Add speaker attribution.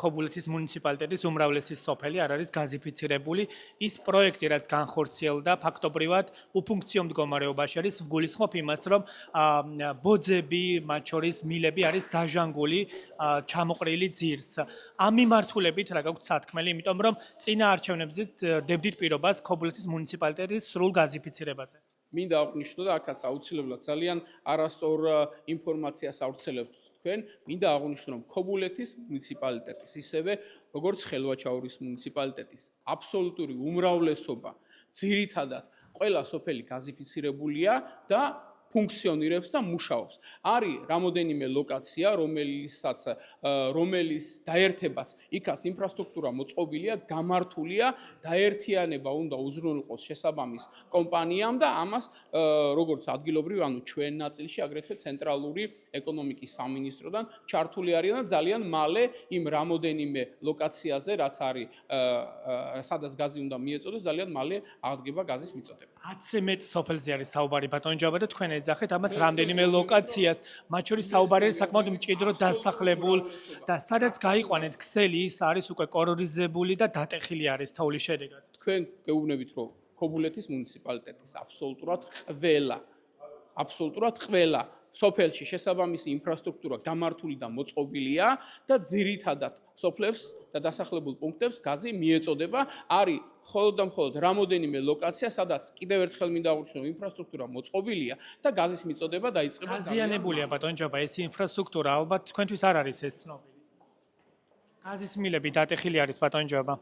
Speaker 1: ქობულეთის მუნიციპალიტეტის უმრავლესი სოფელი არ არის გაზიფიცირებული. ის პროექტი, რაც განხორციელდა, ფაქტობრივად უფუნქციო მდგომარეობაში არის, ვგულისხმობ იმას, რომ ბოძები, მათ შორის მილები არის დაჟანგული, ჩამოყრილი ძირს. ამ მიმართულებით რა გაგვთ სათქმელი, იმიტომ რომ წინა არჩევნებზე დებდით პირობას ქობულეთის მუნიციპალიტეტის სრულ გაზიფიცირებაზე.
Speaker 2: მინდა აღვნიშნო და აქაც აუცილებლად ძალიან არასწორ ინფორმაციას ავრცელებთ თქვენ. მინდა აღვნიშნო, რომ ქობულეთის მუნიციპალიტეტის, ისევე როგორც ხელვაჩაურის მუნიციპალიტეტის აბსოლუტური უმრავლესობა, ძირითადად ყველა სოფელი გაზიფიცირებულია და ფუნქციონირებს და მუშაობს. არის რამოდენიმე ლოკაცია, რომელიც დაერთებაც იქაც ინფრასტრუქტურა მოწყობილია, გამართულია, დაერთიანება უნდა უზრუნველყოს შესაბამის კომპანიამ და ამას როგორც ადგილობრივი, ანუ ჩვენ ნაწილში აგრეთვე ცენტრალური ეკონომიკის სამინისტროდან ჩართული არიან და ძალიან მალე იმ რამოდენიმე ლოკაციაზე, რაც არის სადაც გაზი უნდა მიეწოდოს, ძალიან მალე აღდგება გაზის მიწოდება.
Speaker 1: 10-ზე მეტ სოფელზე არის საუბარი ბატონ ჯაბა და თქვენ ეძახეთ ამას რამდენიმე ლოკაციას, მათ შორის საუბარი არის საკმაოდ მჭიდრო დასახლებულ და სადაც გაიყვანეთ ქსელი, ის არის უკვე კორორიზებული და დატეხილი არის თოვლის შედეგად.
Speaker 2: თქვენ გეუბნებით, რომ ქობულეთის მუნიციპალიტეტის აბსოლუტურად ყველა სოფელში შესაბამისი ინფრასტრუქტურა გამართული და მოწყობილია და ძირითადად სოფლებს და დასახლებულ პუნქტებს გაზი მიეწოდება. არის მხოლოდ და მხოლოდ რამოდენიმე ლოკაცია, სადაც კიდევ ერთხელ მინდა აღვნიშნო, ინფრასტრუქტურა მოწყობილია და გაზის მიწოდება დაიწყება.
Speaker 1: გაზიანებულია ბატონ ჯაბა, ეს ინფრასტრუქტურა ალბათ თქვენთვის არ არის ეს ცნობილი. გაზის მილები დატეხილი არის ბატონ ჯაბა.